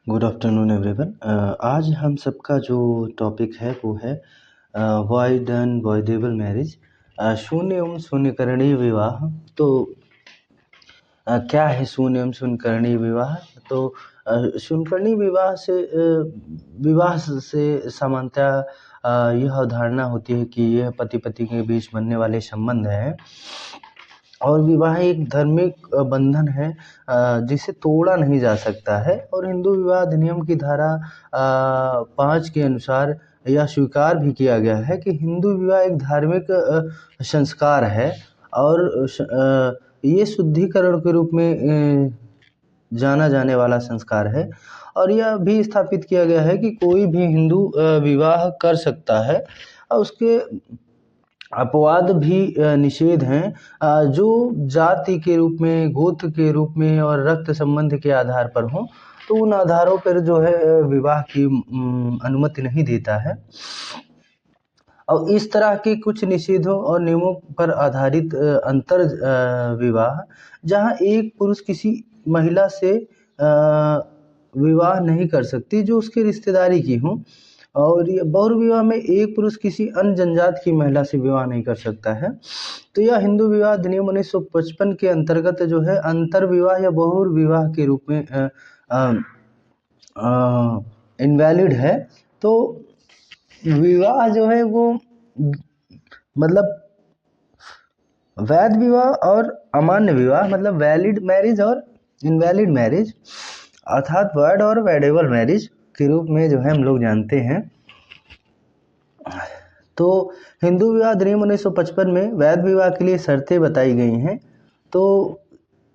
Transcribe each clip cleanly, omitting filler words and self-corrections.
Good afternoon everyone. आज हम सबका जो टॉपिक है वो है वॉइड एंड वॉइडेबल मैरिज, शून्य एवं शून्यकरणीय विवाह। तो क्या है शून्य एवं शून्यकरणीय विवाह? तो शून्यकरणीय विवाह से सामान्यतः यह अवधारणा होती है कि यह पति पत्नी के बीच बनने वाले संबंध हैं और विवाह एक धार्मिक बंधन है जिसे तोड़ा नहीं जा सकता है। और हिंदू विवाह अधिनियम की धारा 5 के अनुसार यह स्वीकार भी किया गया है कि हिंदू विवाह एक धार्मिक संस्कार है और ये शुद्धिकरण के रूप में जाना जाने वाला संस्कार है। और यह भी स्थापित किया गया है कि कोई भी हिंदू विवाह कर सकता है और उसके अपवाद भी निषेध हैं जो जाति के रूप में, गोत्र के रूप में और रक्त संबंध के आधार पर हों, तो उन आधारों पर जो है विवाह की अनुमति नहीं देता है। और इस तरह के कुछ निषेधों और नियमों पर आधारित अंतर विवाह, जहां एक पुरुष किसी महिला से विवाह नहीं कर सकती जो उसके रिश्तेदारी की हो, और ये बहुविवाह में एक पुरुष किसी अन्य जनजाति की महिला से विवाह नहीं कर सकता है। तो यह हिंदू विवाह अधिनियम 1955 के अंतर्गत जो है अंतर विवाह या बहुविवाह के रूप में इनवैलिड है। तो विवाह जो है वो मतलब वैध विवाह और अमान्य विवाह, मतलब वैलिड मैरिज और इनवैलिड मैरिज, अर्थात वैड और वैडेबल मैरिज के रूप में जो है हम लोग जानते हैं। तो हिंदू विवाह अधिनियम 1955 में वैध विवाह के लिए शर्तें बताई गई हैं। तो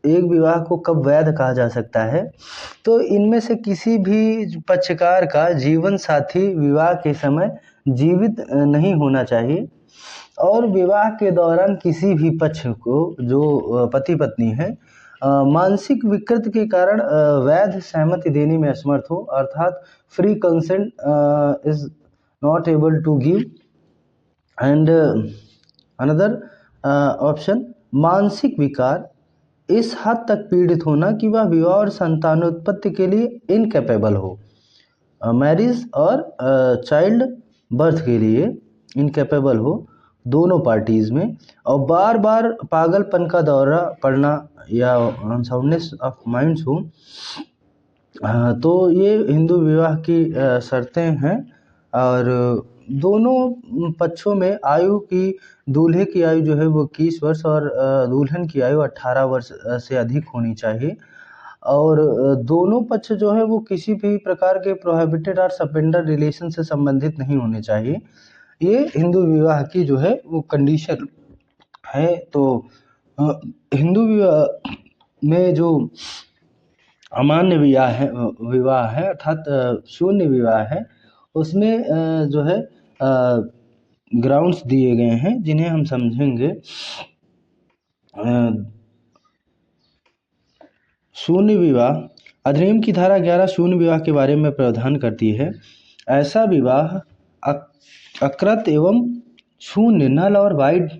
एक विवाह को कब वैध कहा जा सकता है? तो इनमें से किसी भी पक्षकार का जीवन साथी विवाह के समय जीवित नहीं होना चाहिए और विवाह के दौरान किसी भी पक्ष को, जो पति पत्नी है, मानसिक विकृति के कारण वैध सहमति देने में असमर्थ हो, अर्थात free consent is not able to give. And another option, मानसिक विकार इस हद तक पीड़ित होना कि वह विवाह और संतानोत्पत्ति के लिए इनकेपेबल हो, मैरिज और चाइल्ड बर्थ के लिए इनकेपेबल हो दोनों पार्टीज में, और बार बार पागलपन का दौरा पड़ना या अनसाउंडनेस ऑफ माइंड्स हो। तो ये हिंदू विवाह की शर्तें हैं। और दोनों पक्षों में आयु की, दूल्हे की आयु जो है वो 21 वर्ष और दुल्हन की आयु 18 वर्ष से अधिक होनी चाहिए। और दोनों पक्ष जो है वो किसी भी प्रकार के प्रोहिबिटेड और सस्पेंडेड रिलेशन से संबंधित नहीं होने चाहिए। ये हिंदू विवाह की जो है वो कंडीशन है। तो हिंदू विवाह में जो अमान्य विवाह है अर्थात शून्य विवाह है, उसमें जो है ग्राउंड्स दिए गए हैं जिन्हें हम समझेंगे। शून्य विवाह अधिनियम की धारा 11 शून्य विवाह के बारे में प्रावधान करती है। ऐसा विवाह अकृत एवं शून्य, नल और वाइड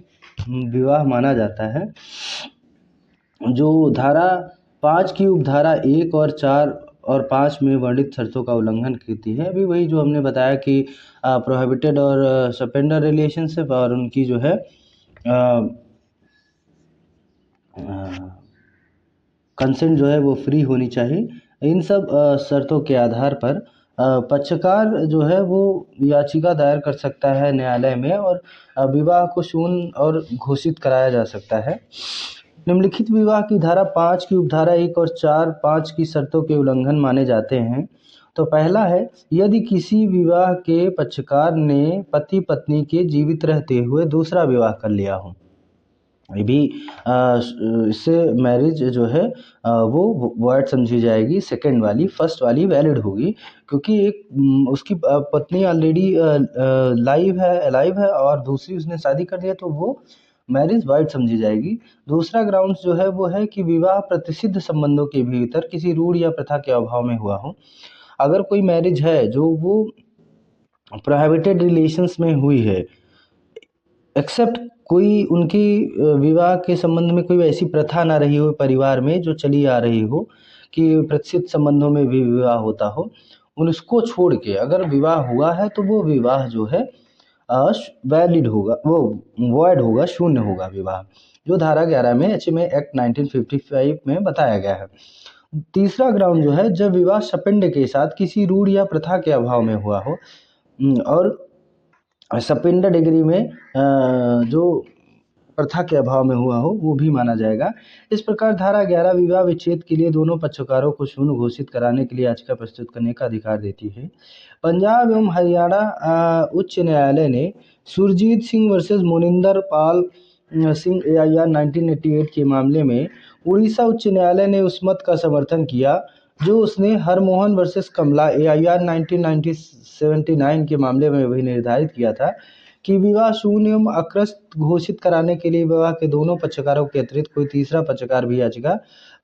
विवाह माना जाता है जो धारा 5 की उपधारा 1 और 4 और 5 में वर्णित शर्तों का उल्लंघन करती है। अभी वही जो हमने बताया कि प्रोहिबिटेड और सस्पेंडेड रिलेशनशिप और उनकी जो है कंसेंट जो है वो फ्री होनी चाहिए। इन सब शर्तों के आधार पर पक्षकार जो है वो याचिका दायर कर सकता है न्यायालय में और विवाह को शून्य और घोषित कराया जा सकता है। निम्नलिखित विवाह की धारा 5 की उपधारा 1 और 4, 5 की शर्तों के उल्लंघन माने जाते हैं। तो पहला है, यदि किसी विवाह के पक्षकार ने पति पत्नी के जीवित रहते हुए दूसरा विवाह कर लिया हो, ये भी इससे मैरिज जो है वो वॉइड समझी जाएगी। सेकंड वाली, फर्स्ट वाली वैलिड होगी क्योंकि एक उसकी पत्नी ऑलरेडी अलाइव है और दूसरी उसने शादी कर लिया, तो वो मैरिज वॉइड समझी जाएगी। दूसरा ग्राउंड्स जो है वो है कि विवाह प्रतिषिद्ध संबंधों के भीतर किसी रूढ़ या प्रथा के अभाव में हुआ हो। अगर कोई मैरिज है जो वो प्रोहिबिटेड रिलेशंस में हुई है, एक्सेप्ट कोई उनकी विवाह के संबंध में कोई ऐसी प्रथा ना रही हो परिवार में जो चली आ रही हो, कि प्रतिष्ठित संबंधों में भी विवाह होता हो, उसको छोड़ के अगर विवाह हुआ है तो वो विवाह जो है वैलिड होगा, वो वॉइड होगा, शून्य होगा विवाह, जो धारा 11 में HMA एक्ट 1955 में बताया गया है। तीसरा ग्राउंड जो है, जब विवाह सपिंड के साथ किसी रूढ़ या प्रथा के अभाव में हुआ हो, और सपिंड डिग्री में जो प्रथा के अभाव में हुआ हो वो भी माना जाएगा। इस प्रकार धारा 11 विवाह विच्छेद के लिए दोनों पक्षकारों को शून्य घोषित कराने के लिए याचिका प्रस्तुत करने का अधिकार देती है। पंजाब एवं हरियाणा उच्च न्यायालय ने सुरजीत सिंह वर्सेस मोनिंदर पाल सिंह AIR 1988 के मामले में उड़ीसा उच्च न्यायालय ने उस मत का समर्थन किया जो उसने हरमोहन वर्सेस कमला AIR 1979 के मामले में भी निर्धारित किया था कि विवाह शून्य एवं अकृत घोषित कराने के लिए विवाह के दोनों पक्षकारों के अतिरिक्त कोई तीसरा पक्षकार भी याचिका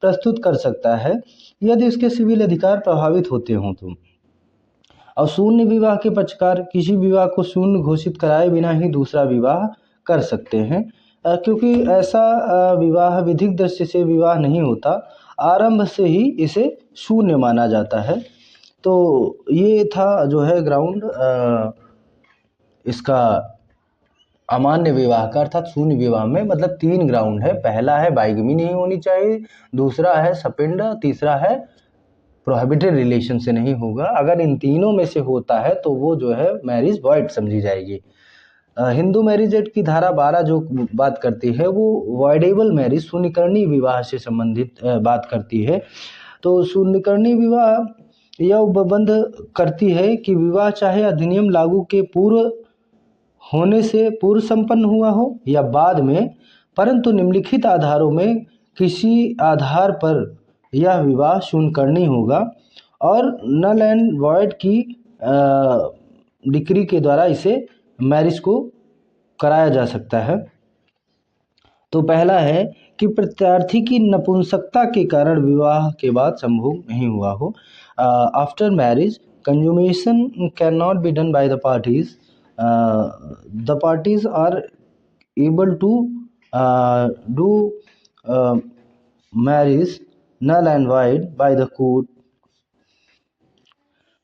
प्रस्तुत कर सकता है यदि उसके सिविल अधिकार प्रभावित होते हों तो। और शून्य विवाह के पक्षकार किसी विवाह को शून्य घोषित कराए बिना ही दूसरा विवाह कर सकते हैं, क्योंकि ऐसा विवाह विधिक दृष्टि से विवाह नहीं होता, आरंभ से ही इसे शून्य माना जाता है। तो ये था जो है ग्राउंड इसका अमान्य विवाह का, अर्थात शून्य विवाह में मतलब 3 ग्राउंड है। पहला है बाइगमी नहीं होनी चाहिए, दूसरा है सपिंड, तीसरा है प्रोहिबिटेड रिलेशन से नहीं होगा। अगर इन तीनों में से होता है तो वो जो है मैरिज वॉइड समझी जाएगी। हिंदू मैरिज एक्ट की धारा 12 जो बात करती है वो वॉइडेबल मैरिज, शून्यकर्णी विवाह से संबंधित बात करती है। तो शून्यकर्णी विवाह यह उपबंध करती है कि विवाह चाहे अधिनियम लागू के पूर्व होने से पूर्व संपन्न हुआ हो या बाद में, परंतु निम्नलिखित आधारों में किसी आधार पर यह विवाह शून्यकर्णी होगा और नल एंड वॉइड की डिक्री के द्वारा इसे मैरिज को कराया जा सकता है। तो पहला है कि प्रत्यार्थी की नपुंसकता के कारण विवाह के बाद संभोग नहीं हुआ हो। After marriage consummation can not be done by the parties, the parties are able to do marriage null and void by the court।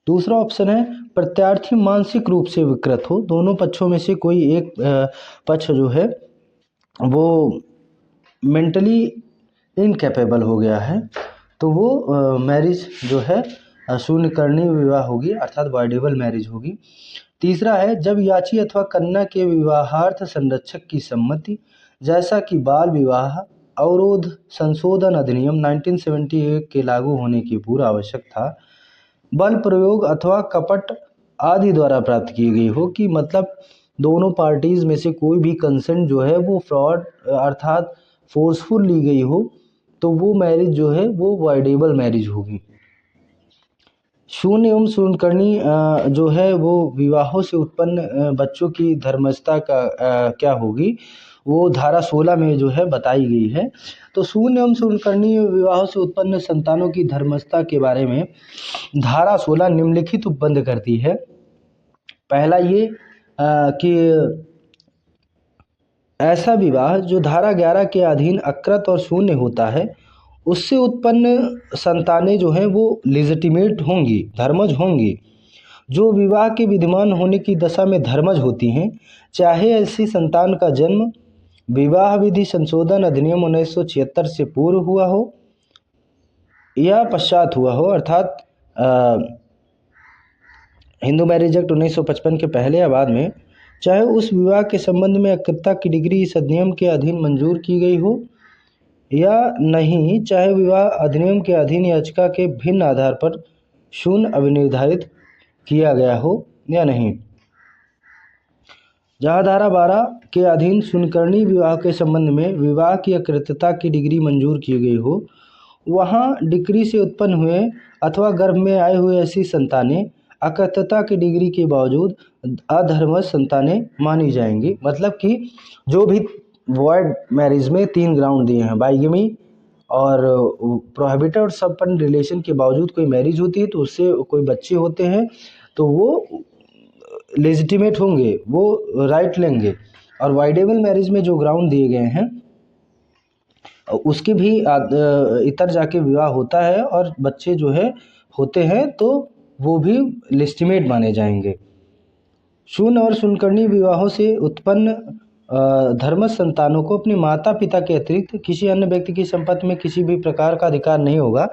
दूसरा ऑप्शन है प्रत्यार्थी मानसिक रूप से विकृत हो, दोनों पक्षों में से कोई एक पक्ष जो है वो मेंटली इनकैपेबल हो गया है तो वो मैरिज जो है शून्यकर्णी विवाह होगी, अर्थात वॉइडेबल मैरिज होगी। तीसरा है जब याची अथवा कन्या के विवाहार्थ संरक्षक की सम्मति, जैसा कि बाल विवाह अवरोध संशोधन अधिनियम 1978 के लागू होने की पूर्व आवश्यक था, बल प्रयोग अथवा कपट आदि द्वारा प्राप्त की गई हो, कि मतलब दोनों पार्टीज में से कोई भी कंसेंट जो है वो फ्रॉड अर्थात फोर्सफुल ली गई हो, तो वो मैरिज जो है वो वॉइडेबल मैरिज होगी। शून्य एवं शून्यकर्णी जो है वो विवाहों से उत्पन्न बच्चों की धर्मस्थता का क्या होगी, वो धारा 16 में जो है बताई गई है। तो शून्य एवं शून्यकर्णी विवाहों से उत्पन्न संतानों की धर्मस्थता के बारे में धारा 16 निम्नलिखित उपबंध करती है। पहला ये कि ऐसा विवाह जो धारा 11 के अधीन अकृत और शून्य होता है, उससे उत्पन्न संतानें जो हैं वो लेजिटिमेट होंगी, धर्मज होंगी। जो विवाह के विद्यमान होने की दशा में धर्मज होती हैं, चाहे ऐसी संतान का जन्म विवाह विधि संशोधन अधिनियम 1976 से पूर्व हुआ हो या पश्चात हुआ हो, अर्थात हिंदू मैरिज एक्ट 1955 के पहले या बाद में, चाहे उस विवाह के संबंध में अकृतता की डिग्री इस अधिनियम के अधीन मंजूर की गई हो या नहीं, चाहे विवाह अधिनियम के अधीन याचिका के भिन्न आधार पर शून्य अभिनिर्धारित किया गया हो या नहीं। जहाँ धारा 12 के अधीन शून्यकर्णी विवाह के संबंध में विवाह की अकृतता की डिग्री मंजूर की गई हो, वहाँ डिग्री से उत्पन्न हुए अथवा गर्भ में आए हुए ऐसी संतानें अकृतता की डिग्री के बावजूद अधर्मज संतानें मानी जाएंगी। मतलब कि जो भी वॉइड मैरिज में 3 ग्राउंड दिए हैं, बाइगमी और प्रोहिबिटेड और सपन रिलेशन के बावजूद कोई मैरिज होती है तो उससे कोई बच्चे होते हैं तो वो लेजिटिमेट होंगे, वो राइट लेंगे। और वाइडेबल मैरिज में जो ग्राउंड दिए गए हैं उसके भी इतर जाके विवाह होता है और बच्चे जो है होते हैं तो वो भी लेजिटिमेट माने जाएंगे। शून्य और शून्यकर्णी विवाहों से उत्पन्न धर्मस्थ संतानों को अपने माता पिता के अतिरिक्त किसी अन्य व्यक्ति की संपत्ति में किसी भी प्रकार का अधिकार नहीं होगा,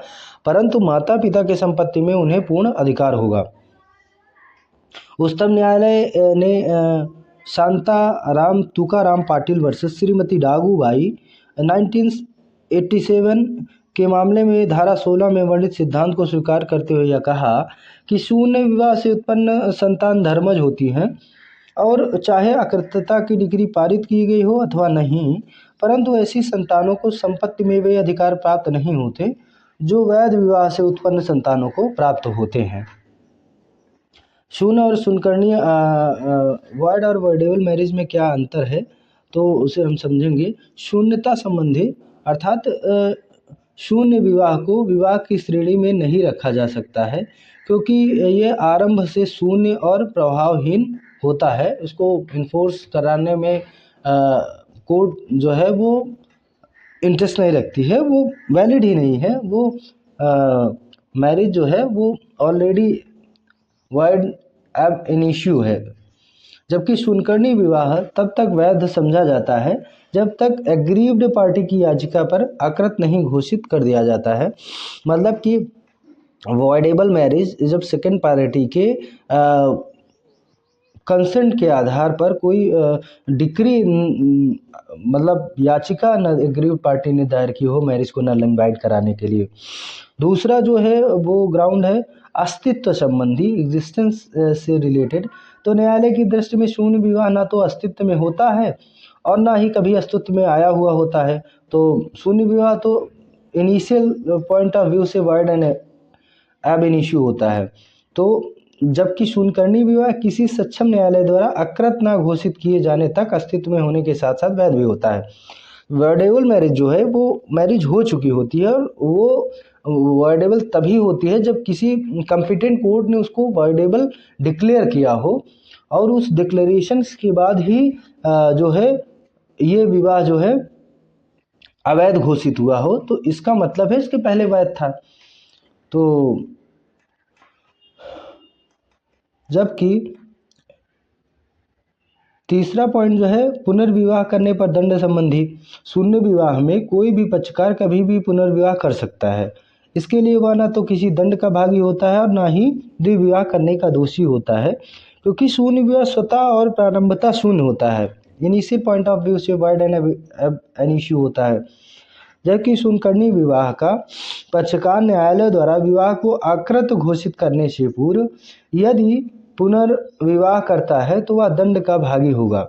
परंतु माता पिता की संपत्ति में उन्हें पूर्ण अधिकार होगा। उच्चतम न्यायालय ने शांताराम तुकाराम पाटिल वर्सेस श्रीमती डागूबाई 1987 के मामले में धारा 16 में वर्णित सिद्धांत को स्वीकार करते हुए यह कहा कि शून्य विवाह से उत्पन्न संतान धर्मज होती हैं और चाहे अकृतता की डिग्री पारित की गई हो अथवा नहीं, परंतु ऐसी संतानों को संपत्ति में वे अधिकार प्राप्त नहीं होते जो वैध विवाह से उत्पन्न संतानों को प्राप्त होते हैं। शून्य और शून्यकर्णीय वॉइड और वॉइडेबल मैरिज में क्या अंतर है तो उसे हम समझेंगे। शून्यता संबंधी अर्थात शून्य विवाह को विवाह की श्रेणी में नहीं रखा जा सकता है क्योंकि ये आरंभ से शून्य और प्रभावहीन होता है। इसको इन्फोर्स कराने में कोर्ट जो है वो इंटरेस्ट नहीं रखती है, वो वैलिड ही नहीं है, वो मैरिज जो है वो ऑलरेडी वॉइड एब इनिशियो है। जबकि शून्यकर्णी विवाह तब तक वैध समझा जाता है जब तक एग्रीव्ड पार्टी की याचिका पर अकृत नहीं घोषित कर दिया जाता है। मतलब कि वॉइडेबल मैरिज जब सेकेंड पार्टी के कंसेंट के आधार पर कोई डिक्री मतलब याचिका न एग्रीव्ड पार्टी ने दायर की हो मैरिज को नल एंड वाइड कराने के लिए। दूसरा जो है वो ग्राउंड है अस्तित्व संबंधी, एग्जिस्टेंस से रिलेटेड। तो न्यायालय की दृष्टि में शून्य विवाह ना तो अस्तित्व में होता है और ना ही कभी अस्तित्व में आया हुआ होता है। तो शून्य विवाह तो इनिशियल पॉइंट ऑफ व्यू से वॉइड एंड एब इनिशियो होता है। तो जबकि शून्यकर्णी विवाह किसी सक्षम न्यायालय द्वारा अकृत ना घोषित किए जाने तक अस्तित्व में होने के साथ साथ वैध भी होता है। वॉइडेबल मैरिज जो है वो मैरिज हो चुकी होती है और वो वॉइडेबल तभी होती है जब किसी कॉम्पिटेंट कोर्ट ने उसको वॉइडेबल डिक्लेयर किया हो और उस डिक्लेरेशन के बाद ही जो है ये विवाह जो है अवैध घोषित हुआ हो। तो इसका मतलब है इसके पहले वैध था। तो जबकि तीसरा पॉइंट जो है पुनर्विवाह करने पर दंड संबंधी। शून्य विवाह में कोई भी पक्षकार कभी भी पुनर्विवाह कर सकता है। इसके लिए वह ना तो किसी दंड का भागी होता है और ना ही द्विविवाह करने का दोषी होता है क्योंकि शून्य विवाह स्वतः और प्रारंभता शून्य होता है। इनिशियल पॉइंट ऑफ व्यू से वाइड एन इश्यू होता है। जबकि शून्यकर्णी विवाह का पक्षकार न्यायालय द्वारा विवाह को अकृत घोषित करने से पूर्व यदि पुनर्विवाह करता है तो वह दंड का भागी होगा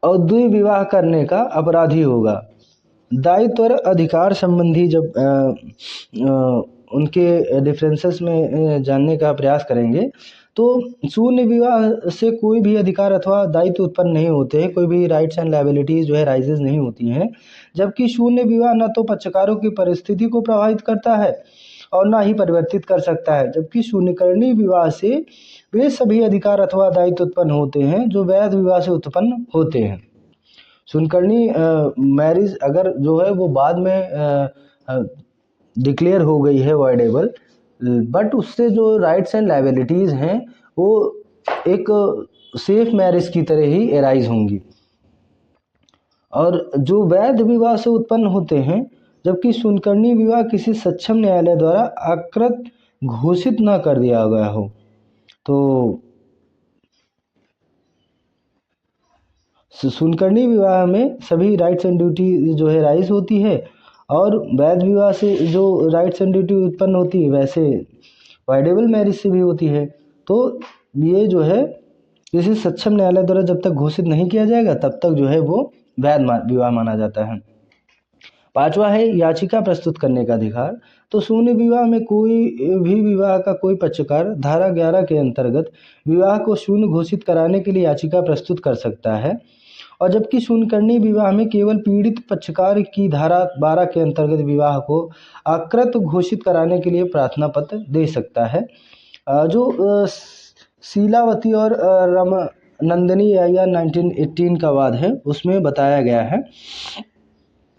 और द्विविवाह करने का अपराधी होगा। दायित्व और अधिकार संबंधी जब उनके डिफरेंसेस में जानने का प्रयास करेंगे तो शून्य विवाह से कोई भी अधिकार अथवा दायित्व उत्पन्न नहीं होते हैं, कोई भी राइट्स एंड लायबिलिटीज जो है राइजेज नहीं होती हैं। जबकि शून्य विवाह न तो पक्षकारों की परिस्थिति को प्रभावित करता है और ना ही परिवर्तित कर सकता है। जबकि शून्यकर्णी विवाह से वे सभी अधिकार अथवा दायित्व उत्पन्न होते हैं जो वैध विवाह से उत्पन्न होते हैं। शून्यकर्णी मैरिज अगर जो है वो बाद में डिक्लेयर हो गई है वॉइडेबल, बट उससे जो राइट्स एंड लायबिलिटीज़ हैं वो एक सेफ मैरिज की तरह ही एराइज होंगी और जो वैध विवाह से उत्पन्न होते हैं। जबकि शून्यकर्णी विवाह किसी सक्षम न्यायालय द्वारा अकृत घोषित न कर दिया गया हो। तो शून्यकर्णी विवाह में सभी राइट्स एंड ड्यूटी जो है राइज होती है और वैध विवाह से जो राइट्स एंड ड्यूटी उत्पन्न होती है वैसे वॉइडेबल मैरिज से भी होती है। तो ये जो है किसी सक्षम न्यायालय द्वारा जब तक घोषित नहीं किया जाएगा तब तक जो है वो वैध विवाह माना जाता है। पांचवा है याचिका प्रस्तुत करने का अधिकार। तो शून्य विवाह में कोई भी विवाह का कोई पक्षकार धारा 11 के अंतर्गत विवाह को शून्य घोषित कराने के लिए याचिका प्रस्तुत कर सकता है और जबकि शून्यकर्णी विवाह में केवल पीड़ित पक्षकार की धारा 12 के अंतर्गत विवाह को अकृत घोषित कराने के लिए प्रार्थना पत्र दे सकता है। जो शीलावती और रामनंदिनी या 1918 का वाद है उसमें बताया गया है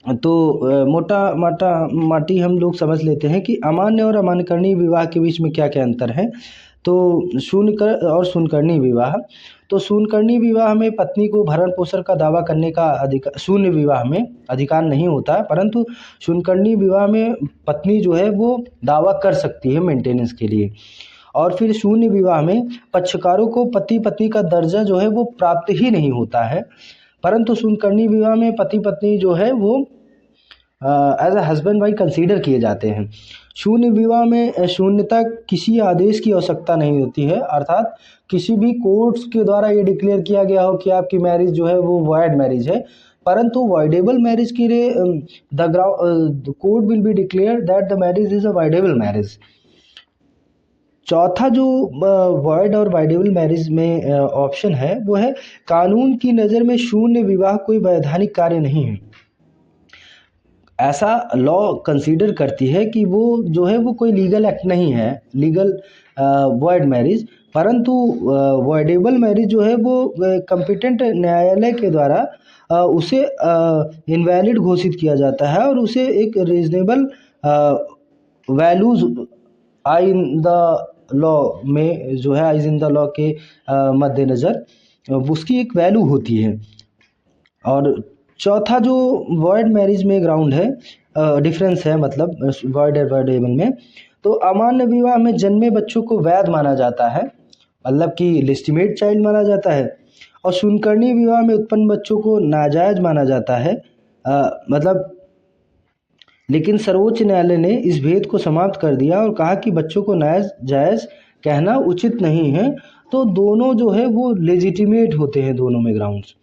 तो मोटा माटा माटी हम लोग समझ लेते हैं कि अमान्य और अमान्यकरणीय विवाह के बीच में क्या क्या अंतर है। तो शून्यकर और शून्यकरणीय विवाह। तो शून्यकरणीय विवाह में पत्नी को भरण पोषण का दावा करने का अधिकार, शून्य विवाह में अधिकार नहीं होता है, परंतु शून्यकरणीय विवाह में पत्नी जो है वो दावा कर सकती है मेंटेनेंस के लिए। और फिर शून्य विवाह में पक्षकारों को पति पत्नी का दर्जा जो है वो प्राप्त ही नहीं होता है, परंतु शून्यकरणीय विवाह में पति पत्नी जो है वो as a husband wife consider किए जाते हैं। शून्य विवाह में शून्यता किसी आदेश की आवश्यकता नहीं होती है, अर्थात किसी भी कोर्ट्स के द्वारा ये डिक्लेयर किया गया हो कि आपकी मैरिज जो है वो वॉइड मैरिज है, परंतु वॉइडेबल मैरिज के लिए the court will be declare that the marriage is a voidable marriage. चौथा जो वॉइड और वाइडेबल मैरिज में ऑप्शन है वो है कानून की नज़र में शून्य विवाह कोई वैधानिक कार्य नहीं है। ऐसा लॉ कंसीडर करती है कि वो जो है वो कोई लीगल एक्ट नहीं है, लीगल वॉइड मैरिज, परंतु वॉइडेबल मैरिज जो है वो कॉम्पिटेंट न्यायालय के द्वारा उसे इनवैलिड घोषित किया जाता है और उसे एक reasonable values I in the law में जो है आइज इन द लॉ के मद्देनज़र उसकी एक वैल्यू होती है। और चौथा जो वॉइड मैरिज में ग्राउंड है, डिफरेंस है मतलब वॉइड और वॉइडेबल में, तो अमान्य विवाह में जन्मे बच्चों को वैध माना जाता है, मतलब कि लेजिटिमेट चाइल्ड माना जाता है, और शून्यकरणीय विवाह में उत्पन्न बच्चों को नाजायज माना जाता है। मतलब लेकिन सर्वोच्च न्यायालय ने इस भेद को समाप्त कर दिया और कहा कि बच्चों को जायज़ कहना उचित नहीं है। तो दोनों जो है वो लेजिटिमेट होते हैं, दोनों में ग्राउंड्स।